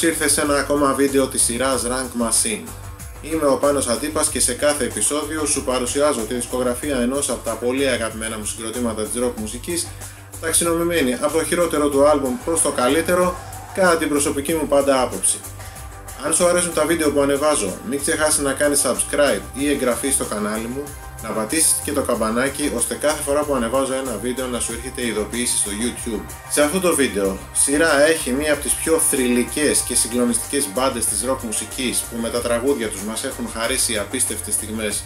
ήρθες σε ένα ακόμα βίντεο της σειράς Rank Machine. Είμαι ο Πάνος Αντίπας και σε κάθε επεισόδιο σου παρουσιάζω τη δισκογραφία ενός από τα πολύ αγαπημένα μου συγκροτήματα της rock μουσικής, ταξινομημένη από το χειρότερο του άλμπουμ προς το καλύτερο, κατά την προσωπική μου πάντα άποψη. Αν σου αρέσουν τα βίντεο που ανεβάζω, μην ξεχάσεις να κάνεις subscribe ή εγγραφή στο κανάλι μου, να πατήσεις και το καμπανάκι ώστε κάθε φορά που ανεβάζω ένα βίντεο να σου έρχεται ειδοποίηση στο YouTube. Σε αυτό το βίντεο, σειρά έχει μία από τις πιο θρυλικές και συγκλονιστικές μπάντες της rock μουσικής που με τα τραγούδια τους μας έχουν χαρίσει απίστευτες στιγμές.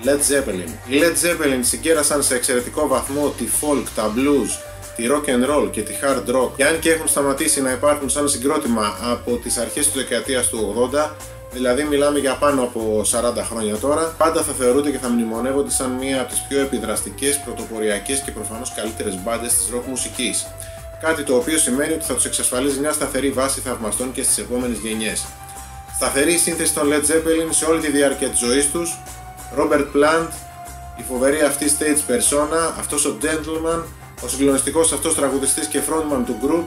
Led Zeppelin. Οι Led Zeppelin συγκέρασαν σε εξαιρετικό βαθμό τη folk, τα blues, τη rock and roll και τη hard rock, και αν και έχουν σταματήσει να υπάρχουν σαν συγκρότημα από τις αρχές της δεκαετίας του 80, δηλαδή μιλάμε για πάνω από 40 χρόνια τώρα, πάντα θα θεωρούνται και θα μνημονεύονται σαν μία από τις πιο επιδραστικές, πρωτοποριακές και προφανώς καλύτερες μπάντες της rock μουσικής. Κάτι το οποίο σημαίνει ότι θα τους εξασφαλίζει μια σταθερή βάση θαυμαστών και στις επόμενες γενιές. Σταθερή σύνθεση των Led Zeppelin σε όλη τη διάρκεια της ζωής τους, Robert Plant, η φοβερή αυτή stage persona, αυτός ο gentleman, ο συγκλονιστικός αυτός τραγουδιστής και frontman του group,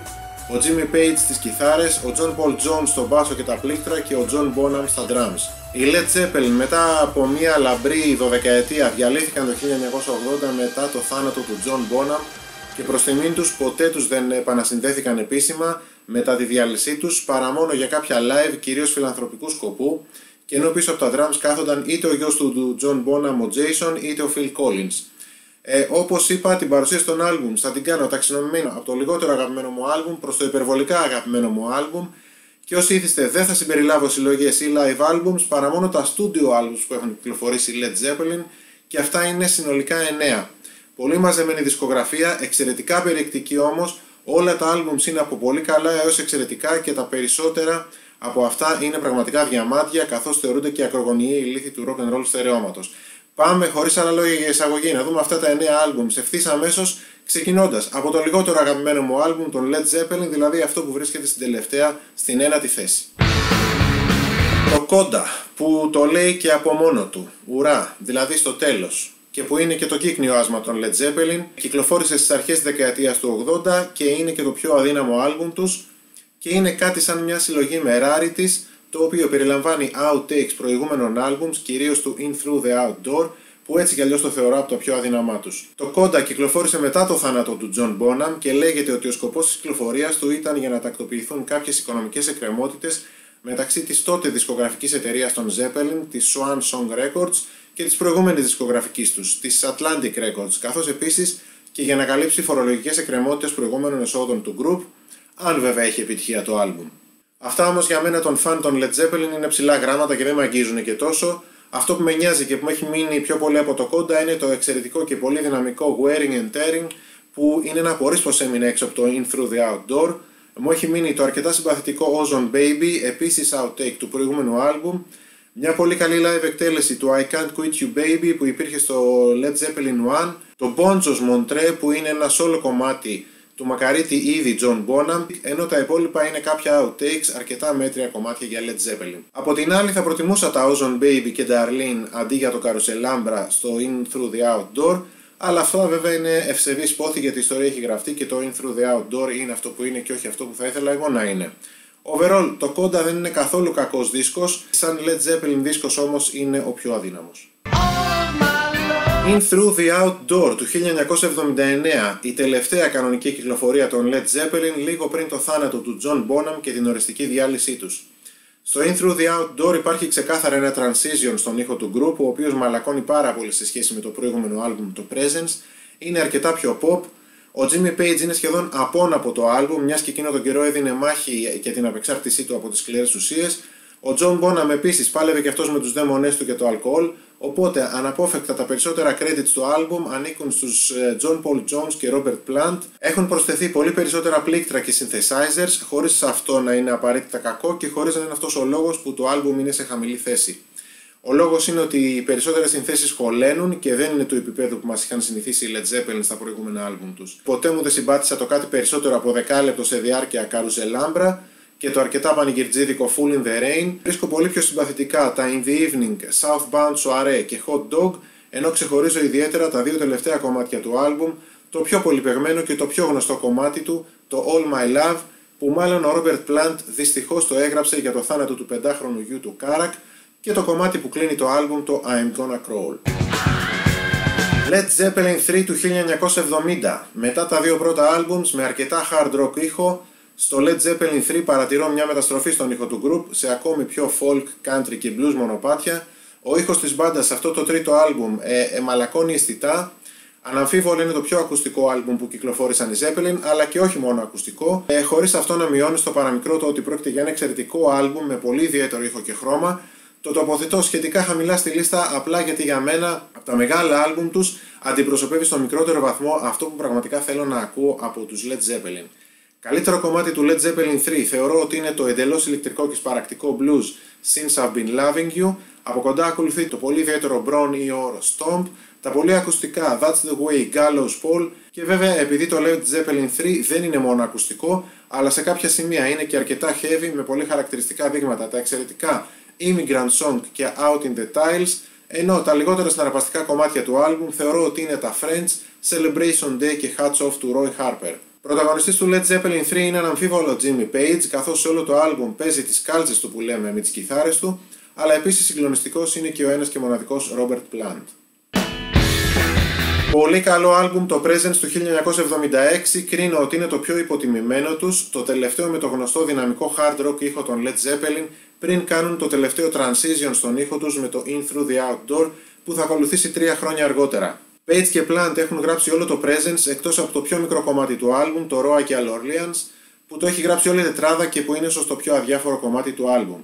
ο Jimmy Page στις κιθάρες, ο John Paul Jones στο μπάσο και τα πλήκτρα και ο John Bonham στα drums. Οι Led Zeppelin μετά από μια λαμπρή 12ετία διαλύθηκαν το 1980 μετά το θάνατο του John Bonham και προς τιμήν τους ποτέ τους δεν επανασυνδέθηκαν επίσημα μετά τη διάλυσή τους παρά μόνο για κάποια live κυρίως φιλανθρωπικού σκοπού, και ενώ πίσω από τα drums κάθονταν είτε ο γιος του John Bonham, ο Jason, είτε ο Phil Collins. Όπως είπα, την παρουσίαση των άλμπουμ θα την κάνω ταξινομημένη από το λιγότερο αγαπημένο μου άλμπουμ προς το υπερβολικά αγαπημένο μου άλμπουμ, και όσοι ήθιστε δεν θα συμπεριλάβω συλλογές ή live albums παρά μόνο τα studio albums που έχουν κυκλοφορήσει οι Led Zeppelin, και αυτά είναι συνολικά 9. Πολύ μαζεμένη δισκογραφία, εξαιρετικά περιεκτική όμως, όλα τα albums είναι από πολύ καλά έως εξαιρετικά και τα περισσότερα από αυτά είναι πραγματικά διαμάντια, καθώς θεωρούνται και ακρογωνιαίοι λύθοι του rock and roll στερεώματος. Πάμε χωρίς άλλα λόγια για εισαγωγή να δούμε αυτά τα 9 albums ευθύς αμέσως, ξεκινώντας από το λιγότερο αγαπημένο μου album, τον Led Zeppelin, δηλαδή αυτό που βρίσκεται στην τελευταία, στην 9η θέση. Το Coda, που το λέει και από μόνο του, ουρά, δηλαδή στο τέλος, και που είναι και το κύκνιο άσμα των Led Zeppelin, κυκλοφόρησε στις αρχές της δεκαετίας του 80 και είναι και το πιο αδύναμο album τους, και είναι κάτι σαν μια συλλογή με rarities, το οποίο περιλαμβάνει outtakes προηγούμενων albums, κυρίως του In Through the Outdoor, που έτσι κι αλλιώς το θεωρώ από τα πιο αδύναμά τους. Το Coda κυκλοφόρησε μετά το θάνατο του John Bonham και λέγεται ότι ο σκοπός της κυκλοφορίας του ήταν για να τακτοποιηθούν κάποιες οικονομικές εκκρεμότητες μεταξύ της τότε δισκογραφικής εταιρείας των Zeppelin, της Swan Song Records, και της προηγούμενης δισκογραφικής τους, της Atlantic Records, καθώς επίσης και για να καλύψει φορολογικές εκκρεμότητες προηγούμενων εσόδων του group, αν βέβαια έχει επιτυχία το album. Αυτά όμως για μένα των φαν των Led Zeppelin είναι ψηλά γράμματα και δεν με αγγίζουν και τόσο. Αυτό που με νοιάζει και που με έχει μείνει πιο πολύ από το Coda είναι το εξαιρετικό και πολύ δυναμικό Wearing and Tearing, που είναι ένα πορείς πως έμεινε έξω από το In Through the Outdoor. Μου έχει μείνει το αρκετά συμπαθητικό Ozone Baby, επίσης outtake του προηγούμενου album. Μια πολύ καλή live εκτέλεση του I Can't Quit You Baby που υπήρχε στο Led Zeppelin 1. Το Bonzo's Montreux που είναι ένα solo κομμάτι του μακαρίτη ήδη John Bonham, ενώ τα υπόλοιπα είναι κάποια outtakes, αρκετά μέτρια κομμάτια για Led Zeppelin. Από την άλλη θα προτιμούσα τα Ozone Baby και Darlene αντί για το Carousel στο In Through the Outdoor, αλλά αυτά βέβαια είναι ευσεβής πόθη γιατί η ιστορία έχει γραφτεί και το In Through the Outdoor είναι αυτό που είναι και όχι αυτό που θα ήθελα εγώ να είναι. Overall, το Coda δεν είναι καθόλου κακός δίσκος, σαν Led Zeppelin δίσκος όμως είναι ο πιο αδύναμος. In Through the Outdoor του 1979, η τελευταία κανονική κυκλοφορία των Led Zeppelin λίγο πριν το θάνατο του John Bonham και την οριστική διάλυσή τους. Στο In Through the Outdoor υπάρχει ξεκάθαρα ένα transition στον ήχο του group, ο οποίος μαλακώνει πάρα πολύ σε σχέση με το προηγούμενο album, το Presence, είναι αρκετά πιο pop. Ο Jimmy Page είναι σχεδόν απόν από το album, μιας και εκείνο τον καιρό έδινε μάχη για την απεξάρτησή του από τις σκληρές ουσίες. Ο John Bonham επίσης πάλευε και αυτός με τους δαίμονές του και το αλκοόλ, οπότε αναπόφευκτα τα περισσότερα credits του album ανήκουν στους John Paul Jones και Robert Plant. Έχουν προσθεθεί πολύ περισσότερα πλήκτρα και synthesizers, χωρίς αυτό να είναι απαραίτητα κακό και χωρίς να είναι αυτός ο λόγος που το album είναι σε χαμηλή θέση. Ο λόγος είναι ότι οι περισσότερες συνθέσεις χωλένουν και δεν είναι του επίπεδου που μας είχαν συνηθίσει οι Led Zeppelin στα προηγούμενα άλμπουμ τους. Ποτέ μου δεν συμπάτησα το κάτι περισσότερο από 10 λεπτό σε διάρκεια Carousel και το αρκετά πανηγυρτζίδικο Fool in the Rain. Βρίσκω πολύ πιο συμπαθητικά τα In the Evening, Southbound Soiree και Hot Dog, ενώ ξεχωρίζω ιδιαίτερα τα δύο τελευταία κομμάτια του άλμπουμ, το πιο πολυπαιγμένο και το πιο γνωστό κομμάτι του, το All My Love, που μάλλον ο Robert Plant δυστυχώς το έγραψε για το θάνατο του 5χρονου γιου του Karak, και το κομμάτι που κλείνει το άλμπουμ, το I'm Gonna Crawl. Led Zeppelin 3 του 1970. Μετά τα δύο πρώτα άλμπουμς με αρκετά hard rock ήχο, στο Led Zeppelin 3 παρατηρώ μια μεταστροφή στον ήχο του group σε ακόμη πιο folk, country και blues μονοπάτια. Ο ήχος της μπάντας σε αυτό το τρίτο άλμπουμ εμαλακώνει αισθητά. Αναμφίβολα είναι το πιο ακουστικό άλμπουμ που κυκλοφόρησαν οι Zeppelin, αλλά και όχι μόνο ακουστικό, χωρίς αυτό να μειώνει στο παραμικρό το ότι πρόκειται για ένα εξαιρετικό άλμπουμ με πολύ ιδιαίτερο ήχο και χρώμα. Το τοποθετώ σχετικά χαμηλά στη λίστα απλά γιατί για μένα από τα μεγάλα άλμπουμ τους αντιπροσωπεύει στο μικρότερο βαθμό αυτό που πραγματικά θέλω να ακούω από τους Led Zeppelin. Καλύτερο κομμάτι του Led Zeppelin 3 θεωρώ ότι είναι το εντελώς ηλεκτρικό και σπαρακτικό blues Since I've Been Loving You. Από κοντά ακολουθεί το πολύ ιδιαίτερο Bron Or Stomp, τα πολύ ακουστικά That's the Way, Gallows Pole, και βέβαια επειδή το Led Zeppelin 3 δεν είναι μόνο ακουστικό, αλλά σε κάποια σημεία είναι και αρκετά heavy με πολύ χαρακτηριστικά δείγματα, τα εξαιρετικά Immigrant Song και Out in the Tiles, ενώ τα λιγότερα συναρπαστικά κομμάτια του άλμπουμ θεωρώ ότι είναι τα Friends, Celebration Day και Hats Off του Roy Harper. Πρωταγωνιστής του Led Zeppelin 3 είναι αναμφίβολο Jimmy Page, καθώς σε όλο το άλμπουμ παίζει τις κάλτσες του που λέμε με τις κιθάρες του, αλλά επίσης συγκλονιστικός είναι και ο ένας και μοναδικός Robert Plant. Πολύ καλό άλμπουμ το Presence του 1976, κρίνω ότι είναι το πιο υποτιμημένο τους, το τελευταίο με το γνωστό δυναμικό hard rock ήχο των Led Zeppelin, πριν κάνουν το τελευταίο transition στον ήχο τους με το In Through the Outdoor που θα ακολουθήσει 3 χρόνια αργότερα. Page και Plant έχουν γράψει όλο το Presence εκτός από το πιο μικρό κομμάτι του άλμπουμ, το Royal Orleans, που το έχει γράψει όλη η τετράδα και που είναι ίσως το πιο αδιάφορο κομμάτι του άλμπουμ.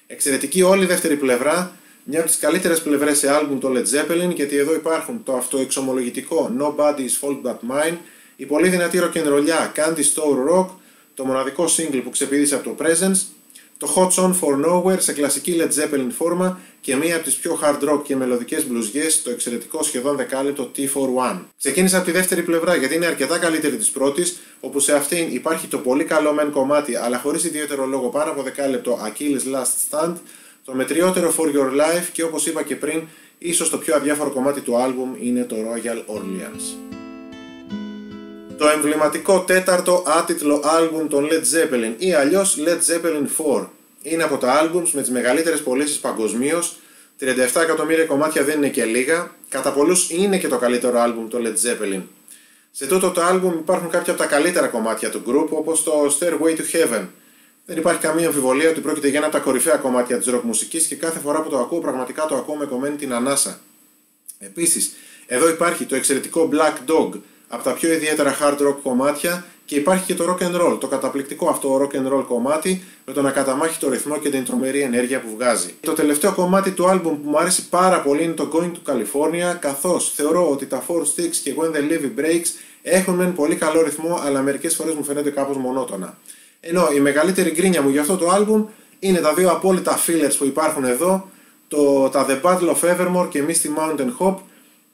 Εξαιρετική όλη η δεύτερη πλευρά, μια από τις καλύτερες πλευρές σε άλμπουμ το Led Zeppelin, γιατί εδώ υπάρχουν το αυτοεξομολογητικό Nobody's Fault But Mine, η πολύ δυνατή ροκενρολιά Candy Store Rock, το μοναδικό single που ξεπηδήσε από το Presence, το Hot Song for Nowhere σε κλασική Led Zeppelin φόρμα και μία από τις πιο hard rock και μελωδικές μπλουζιές, το εξαιρετικό σχεδόν δεκάλεπτο T41. Ξεκίνησα από τη δεύτερη πλευρά γιατί είναι αρκετά καλύτερη της πρώτης, όπου σε αυτήν υπάρχει το πολύ καλό μεν κομμάτι, αλλά χωρίς ιδιαίτερο λόγο πάνω από δεκάλεπτο Achilles Last Stand, το μετριότερο For Your Life και όπως είπα και πριν, ίσως το πιο αδιάφορο κομμάτι του άλμπουμ είναι το Royal Orleans. Το εμβληματικό τέταρτο άτιτλο άλμπουμ των Led Zeppelin ή αλλιώς Led Zeppelin 4 είναι από τα άλμπουμς με τις μεγαλύτερες πωλήσεις παγκοσμίως, 37 εκατομμύρια κομμάτια δεν είναι και λίγα, κατά πολλούς είναι και το καλύτερο άλμπουμ το Led Zeppelin. Σε τούτο το άλμπουμ υπάρχουν κάποια από τα καλύτερα κομμάτια του group όπως το Stairway to Heaven. Δεν υπάρχει καμία αμφιβολία ότι πρόκειται για ένα από τα κορυφαία κομμάτια της rock μουσικής και κάθε φορά που το ακούω πραγματικά το ακούω με κομμένη την ανάσα. Επίσης, εδώ υπάρχει το εξαιρετικό Black Dog, από τα πιο ιδιαίτερα hard rock κομμάτια, και υπάρχει και το rock and roll, το καταπληκτικό αυτό rock and roll κομμάτι με τον ακαταμάχητο ρυθμό και την τρομερή ενέργεια που βγάζει. Το τελευταίο κομμάτι του άλμπουμ που μου άρεσε πάρα πολύ είναι το Going to California, καθώς θεωρώ ότι τα Four Sticks και When the Levee Breaks έχουν μεν πολύ καλό ρυθμό, αλλά μερικές φορές μου φαίνεται κάπως μονότονα. Ενώ η μεγαλύτερη γκρίνια μου για αυτό το άλμπουμ είναι τα δύο απόλυτα fillers που υπάρχουν εδώ, τα The Battle of Evermore και Misty Mountain Hop,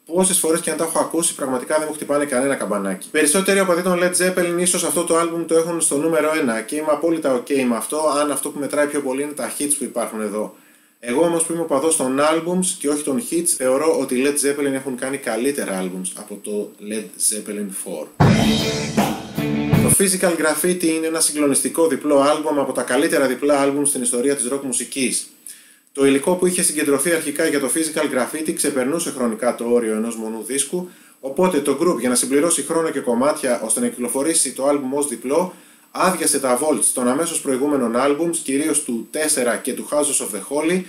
που όσες φορές και αν τα έχω ακούσει πραγματικά δεν μου χτυπάνε κανένα καμπανάκι. Περισσότεροι οπαδοί των Led Zeppelin ίσως αυτό το άλμπουμ το έχουν στο νούμερο 1 και είμαι απόλυτα ok με αυτό, αν αυτό που μετράει πιο πολύ είναι τα hits που υπάρχουν εδώ. Εγώ όμως που είμαι οπαδός των albums και όχι των hits, θεωρώ ότι οι Led Zeppelin έχουν κάνει καλύτερα albums από το Led Zeppelin 4. Το Physical Graffiti είναι ένα συγκλονιστικό διπλό άλμπουμ από τα καλύτερα διπλά άλμπουμ στην ιστορία της rock μουσικής. Το υλικό που είχε συγκεντρωθεί αρχικά για το Physical Graffiti ξεπερνούσε χρονικά το όριο ενός μονού δίσκου, οπότε το group για να συμπληρώσει χρόνο και κομμάτια ώστε να κυκλοφορήσει το άλμπουμ ως διπλό, άδειασε τα vaults των αμέσως προηγούμενων albums, κυρίως του 4 και του Houses of the Holy,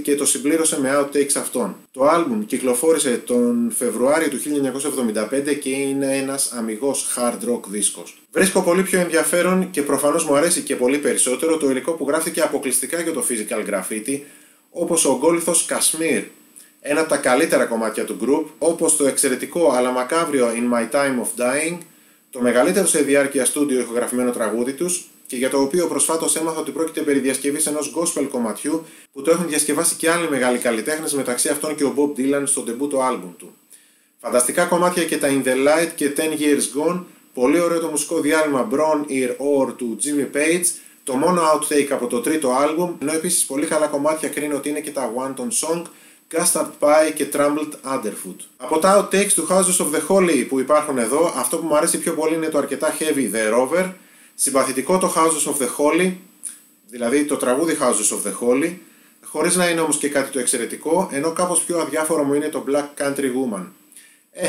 και το συμπλήρωσε με outtakes αυτών. Το άλμπουμ κυκλοφόρησε τον Φεβρουάριο του 1975 και είναι ένας αμιγός hard rock δίσκος. Βρίσκω πολύ πιο ενδιαφέρον και προφανώς μου αρέσει και πολύ περισσότερο το υλικό που γράφτηκε αποκλειστικά για το Physical Graffiti, όπως ο ογκόλιθος Kashmir, ένα από τα καλύτερα κομμάτια του group, όπως το εξαιρετικό αλλά μακάβριο In My Time of Dying, το μεγαλύτερο σε διάρκεια στούντιο ηχογραφημένο τραγούδι τους, και για το οποίο προσφάτως έμαθα ότι πρόκειται περί διασκευής ενός gospel κομματιού που το έχουν διασκευάσει και άλλοι μεγάλοι καλλιτέχνες, μεταξύ αυτών και ο Bob Dylan στο ντεμπούτο άλμπουμ του. Φανταστικά κομμάτια και τα In the Light και 10 Years Gone, πολύ ωραίο το μουσικό διάλειμμα Bron Ear Or του Jimmy Page, το μόνο outtake από το τρίτο άλμπουμ, ενώ επίσης πολύ καλά κομμάτια κρίνω ότι είναι και τα One Ton Song, Custard Pie και Trampled Underfoot. Από τα outtakes του Houses of the Holy που υπάρχουν εδώ, αυτό που μου αρέσει πιο πολύ είναι το αρκετά heavy The Rover, Συμπαθητικό το Houses of the Holy, δηλαδή το τραγούδι Houses of the Holy, χωρίς να είναι όμως και κάτι το εξαιρετικό, ενώ κάπως πιο αδιάφορο μου είναι το Black Country Woman.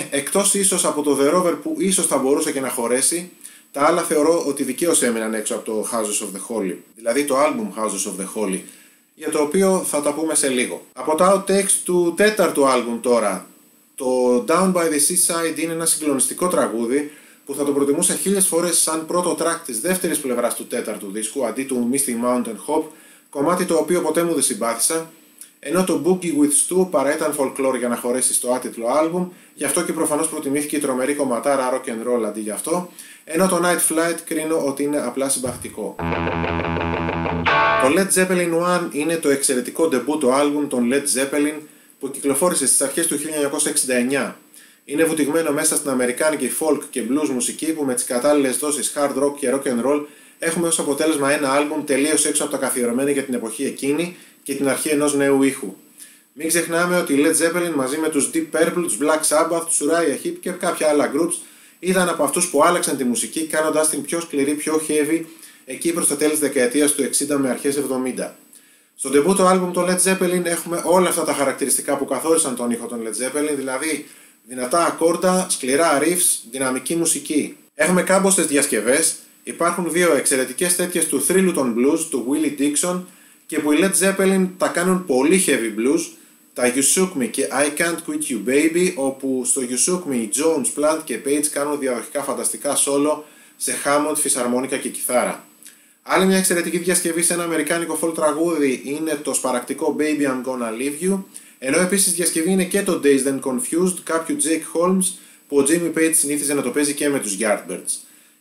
Εκτός ίσως από το The Rover που ίσως θα μπορούσε και να χωρέσει, τα άλλα θεωρώ ότι δικαίως έμειναν έξω από το Houses of the Holy, δηλαδή το album Houses of the Holy, για το οποίο θα τα πούμε σε λίγο. Από τα outtakes του τέταρτου album τώρα, το Down by the Seaside είναι ένα συγκλονιστικό τραγούδι που θα το προτιμούσα 1000 φορές σαν πρώτο track της δεύτερης πλευράς του τέταρτου δίσκου αντί του Misty Mountain Hop, κομμάτι το οποίο ποτέ μου δεν συμπάθησα, ενώ το Boogie with Stu παρά ήταν folklore για να χωρέσει στο άτιτλο album, γι' αυτό και προφανώς προτιμήθηκε η τρομερή κομματάρα rock and roll αντί γι' αυτό, ενώ το Night Flight κρίνω ότι είναι απλά συμπαθητικό. Το Led Zeppelin 1 είναι το εξαιρετικό ντεμπούτο album των Led Zeppelin που κυκλοφόρησε στις αρχές του 1969. Είναι βουτυγμένο μέσα στην αμερικάνικη folk και blues μουσική που με τις κατάλληλες δόσεις hard rock και rock and roll έχουμε ως αποτέλεσμα ένα άλμπουμ τελείως έξω από τα καθιερωμένα για την εποχή εκείνη και την αρχή ενός νέου ήχου. Μην ξεχνάμε ότι οι Led Zeppelin μαζί με τους Deep Purple, τους Black Sabbath, τους Uriah Heep και κάποια άλλα groups ήταν από αυτούς που άλλαξαν τη μουσική κάνοντας την πιο σκληρή, πιο heavy εκεί προς τα τέλη της δεκαετίας του 60 με αρχές 70. Στο ντεμπούτο άλμπουμ των Led Zeppelin έχουμε όλα αυτά τα χαρακτηριστικά που καθόρισαν τον ήχο των Led Zeppelin, δηλαδή δυνατά ακόρτα, σκληρά riffs, δυναμική μουσική. Έχουμε κάμποσες διασκευές, υπάρχουν δύο εξαιρετικές τέτοιες του θρύλου των blues, του Willie Dixon, και που οι Led Zeppelin τα κάνουν πολύ heavy blues, τα You Shook Me και I Can't Quit You Baby, όπου στο You Shook Me οι Jones, Plant και Page κάνουν διαδοχικά φανταστικά solo σε Hammond, φυσαρμόνικα και κιθάρα. Άλλη μια εξαιρετική διασκευή σε ένα αμερικάνικο folk τραγούδι είναι το σπαρακτικό Baby I'm Gonna Leave You, ενώ επίσης διασκευή είναι και το Dazed and Confused κάποιου Jake Holmes που ο Jimmy Page συνήθιζε να το παίζει και με τους Yardbirds.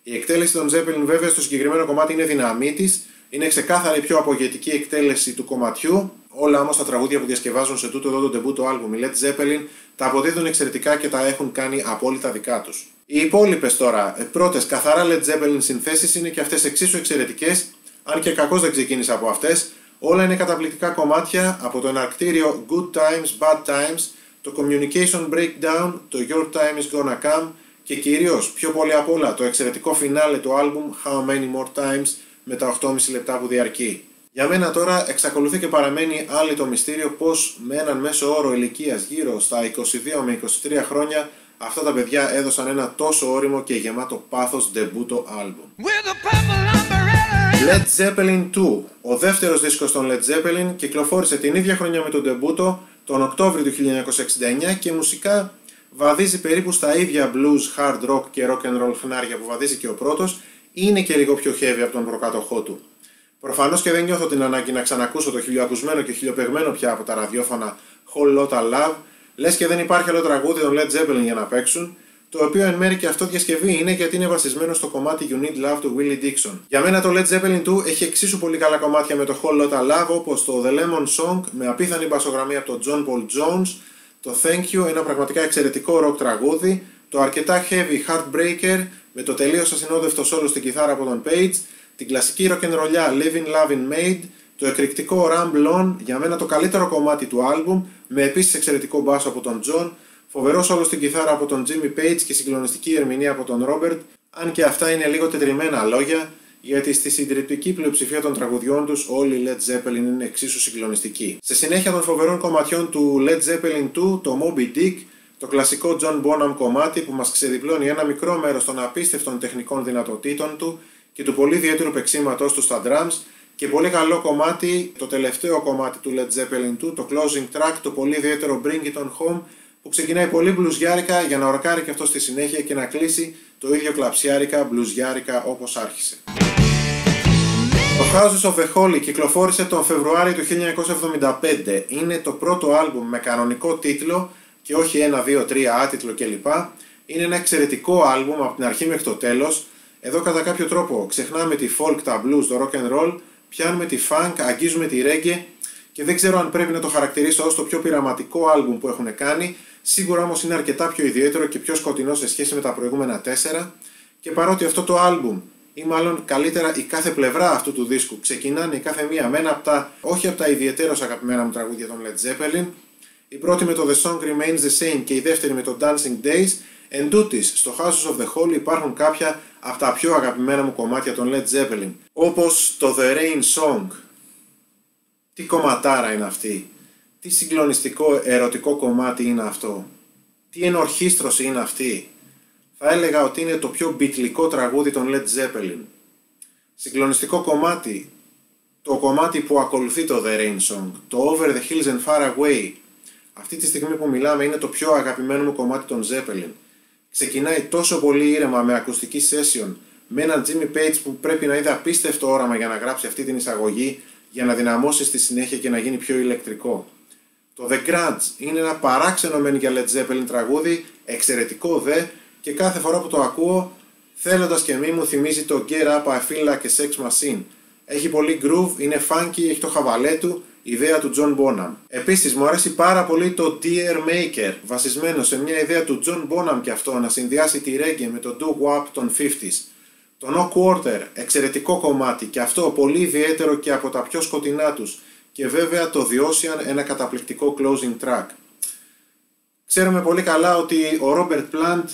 Η εκτέλεση των Zeppelin βέβαια στο συγκεκριμένο κομμάτι είναι δυναμίτης, είναι ξεκάθαρη πιο απογειωτική εκτέλεση του κομματιού, όλα όμως τα τραγούδια που διασκευάζουν σε τούτο εδώ το ντεμπούτο άλμπουμ οι Led Zeppelin τα αποδίδουν εξαιρετικά και τα έχουν κάνει απόλυτα δικά τους. Οι υπόλοιπες τώρα, πρώτες καθαρά Led Zeppelin συνθέσεις είναι και αυτές εξίσου εξαιρετικές, αν και κακώς δεν ξεκίνησα από αυτές. Όλα είναι καταπληκτικά κομμάτια από το εναρκτήριο Good Times, Bad Times, το Communication Breakdown, το Your Time Is Gonna Come και κυρίως, πιο πολύ απ' όλα, το εξαιρετικό φινάλε του άλμπουμ How Many More Times με τα 8,5 λεπτά που διαρκεί. Για μένα τώρα εξακολουθεί και παραμένει άλλη το μυστήριο πως με έναν μέσο όρο ηλικίας γύρω στα 22 με 23 χρόνια αυτά τα παιδιά έδωσαν ένα τόσο όριμο και γεμάτο πάθος ντεμπούτο άλμπουμ. Led Zeppelin 2, ο δεύτερος δίσκος των Led Zeppelin, κυκλοφόρησε την ίδια χρονιά με τον ντεμπούτο, τον Οκτώβριο του 1969 και μουσικά βαδίζει περίπου στα ίδια blues, hard rock και rock and roll χνάρια που βαδίζει και ο πρώτος, είναι και λίγο πιο heavy από τον προκάτοχό του. Προφανώς και δεν νιώθω την ανάγκη να ξανακούσω το χιλιοακουσμένο και χιλιοπαιγμένο πια από τα ραδιόφωνα Whole Lotta Love, λες και δεν υπάρχει άλλο τραγούδι των Led Zeppelin για να παίξουν, το οποίο εν μέρει και αυτό διασκευή είναι γιατί είναι βασισμένο στο κομμάτι You Need Love του Willie Dixon. Για μένα το Led Zeppelin 2 έχει εξίσου πολύ καλά κομμάτια με το Whole Lotta Love, όπως το The Lemon Song με απίθανη μπασογραμμή από τον John Paul Jones, το Thank You, ένα πραγματικά εξαιρετικό rock τραγούδι, το αρκετά heavy Heartbreaker με το τελείως ασυνόδευτο solo στην κιθάρα από τον Page, την κλασική rock'n'rollιά Living Lovin' Made, το εκρηκτικό Ramble On, για μένα το καλύτερο κομμάτι του άλμπουμ, με επίσης εξαιρετικό μπάσο από τον John, φοβερό solo στην κιθάρα από τον Jimmy Page και συγκλονιστική ερμηνεία από τον Robert, αν και αυτά είναι λίγο τετριμμένα λόγια, γιατί στη συντριπτική πλειοψηφία των τραγουδιών τους όλοι οι Led Zeppelin είναι εξίσου συγκλονιστικοί. Σε συνέχεια των φοβερών κομματιών του Led Zeppelin 2, το Moby Dick, το κλασικό John Bonham κομμάτι που μας ξεδιπλώνει ένα μικρό μέρος των απίστευτων τεχνικών δυνατοτήτων του και του πολύ ιδιαίτερου παίξηματός του στα drums, και πολύ καλό κομμάτι, το τελευταίο κομμάτι του Led Zeppelin 2, το closing track, το πολύ ιδιαίτερο Bring It On Home, που ξεκινάει πολύ μπλουζιάρικα για να ορκάρει και αυτό στη συνέχεια και να κλείσει το ίδιο κλαψιάρικα, μπλουζιάρικα όπως άρχισε. Το Houses of the Holy κυκλοφόρησε τον Φεβρουάριο του 1975. Είναι το πρώτο άλμπουμ με κανονικό τίτλο και όχι 1, 2, 3 άτιτλο κλπ. Είναι ένα εξαιρετικό άλμπουμ από την αρχή μέχρι το τέλος. Εδώ κατά κάποιο τρόπο ξεχνάμε τη folk, τα blues, το rock and roll, πιάνουμε τη funk, αγγίζουμε τη reggae και δεν ξέρω αν πρέπει να το χαρακτηρίσω ως το πιο πειραματικό άλμπουμ που έχουν κάνει. Σίγουρα όμως είναι αρκετά πιο ιδιαίτερο και πιο σκοτεινό σε σχέση με τα προηγούμενα 4, και παρότι αυτό το άλμπουμ ή μάλλον καλύτερα η κάθε πλευρά αυτού του δίσκου ξεκινάνε η κάθε μία με ένα από τα όχι από τα ιδιαιτέρως αγαπημένα μου τραγούδια των Led Zeppelin, η πρώτη με το The Song Remains the Same και η δεύτερη με το Dancing Days, εν τούτοις στο Houses of the Holy υπάρχουν κάποια από τα πιο αγαπημένα μου κομμάτια των Led Zeppelin, όπως το The Rain Song. Τι κομματάρα είναι αυτή, τι συγκλονιστικό ερωτικό κομμάτι είναι αυτό, τι ενορχήστρωση είναι αυτή. Θα έλεγα ότι είναι το πιο μπιτλικό τραγούδι των Led Zeppelin. Συγκλονιστικό κομμάτι, το κομμάτι που ακολουθεί το The Rain Song, το Over the Hills and Far Away. Αυτή τη στιγμή που μιλάμε είναι το πιο αγαπημένο μου κομμάτι των Zeppelin. Ξεκινάει τόσο πολύ ήρεμα με ακουστική session, με έναν Jimmy Page που πρέπει να είδε απίστευτο όραμα για να γράψει αυτή την εισαγωγή, για να δυναμώσει στη συνέχεια και να γίνει πιο ηλεκτρικό. Το The Grudge είναι ένα παράξενο μεν για Led Zeppelin τραγούδι, εξαιρετικό δε, και κάθε φορά που το ακούω, θέλοντας και μη μου θυμίζει το Get Up I Feel Like a Sex Machine. Έχει πολύ groove, είναι funky, έχει το χαβαλέ του, ιδέα του John Bonham. Επίσης μου αρέσει πάρα πολύ το Dear Maker, βασισμένο σε μια ιδέα του John Bonham και αυτό, να συνδυάσει τη reggae με το doo-wop των 50s. Το No Quarter, εξαιρετικό κομμάτι και αυτό πολύ ιδιαίτερο και από τα πιο σκοτεινά τους. Και βέβαια το The Ocean, ένα καταπληκτικό closing track. Ξέρουμε πολύ καλά ότι ο Robert Plant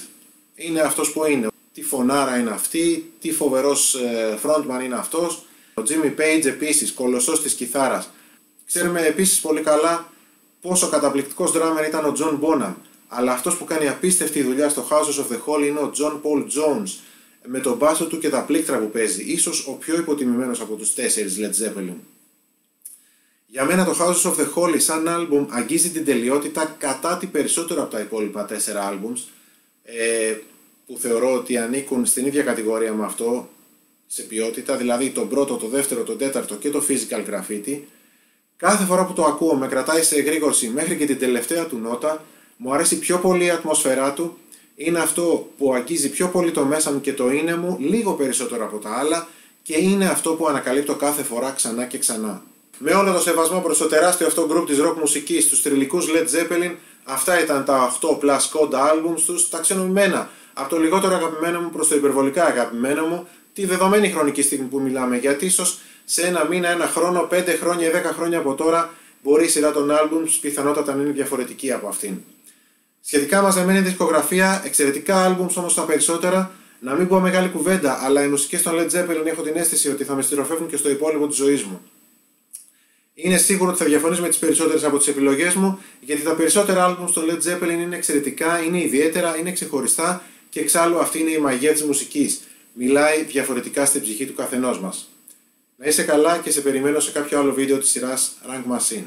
είναι αυτός που είναι. Τι φωνάρα είναι αυτή, τι φοβερός frontman είναι αυτός. Ο Jimmy Page επίσης, κολοσσός της κιθάρας. Ξέρουμε επίσης πολύ καλά πόσο καταπληκτικός drummer ήταν ο John Bonham. Αλλά αυτός που κάνει απίστευτη δουλειά στο Houses of the Hole είναι ο John Paul Jones, με τον μπάσο του και τα πλήκτρα που παίζει. Ίσως ο πιο υποτιμημένος από τους 4 Led Zeppelin. Για μένα το Houses of the Holy σαν άλμπουμ αγγίζει την τελειότητα κατά τη περισσότερο από τα υπόλοιπα 4 άλμπουμς, που θεωρώ ότι ανήκουν στην ίδια κατηγορία με αυτό σε ποιότητα, δηλαδή τον πρώτο, το δεύτερο, το τέταρτο και το Physical Graffiti. Κάθε φορά που το ακούω με κρατάει σε εγρήγορση μέχρι και την τελευταία του νότα, μου αρέσει πιο πολύ η ατμόσφαιρά του, είναι αυτό που αγγίζει πιο πολύ το μέσα μου και το είναι μου, λίγο περισσότερο από τα άλλα, και είναι αυτό που ανακαλύπτω κάθε φορά ξανά και ξανά. Με όλο το σεβασμό προς το τεράστιο αυτό γκρουπ της rock μουσικής, τους θρυλικούς Led Zeppelin, αυτά ήταν τα 8 plus Coda albums τους, τα ξενομημένα, από το λιγότερο αγαπημένο μου προς το υπερβολικά αγαπημένο μου, τη δεδομένη χρονική στιγμή που μιλάμε, γιατί ίσως σε ένα μήνα, ένα χρόνο, 5 χρόνια ή 10 χρόνια από τώρα, μπορεί η σειρά των albums πιθανότατα να είναι διαφορετική από αυτήν. Σχετικά μαζεμένη δισκογραφία, εξαιρετικά albums όμως τα περισσότερα, να μην πω μεγάλη κουβέντα, αλλά οι μουσικές των Led Zeppelin έχω την αίσθηση ότι θα με στηροφεύουν και στο υπόλοιπο της ζωής μου. Είναι σίγουρο ότι θα διαφωνείς με τις περισσότερες από τις επιλογές μου, γιατί τα περισσότερα albums των Led Zeppelin είναι εξαιρετικά, είναι ιδιαίτερα, είναι ξεχωριστά και εξάλλου αυτή είναι η μαγεία της μουσικής. Μιλάει διαφορετικά στην ψυχή του καθενός μας. Να είσαι καλά και σε περιμένω σε κάποιο άλλο βίντεο της σειράς Rank Machine.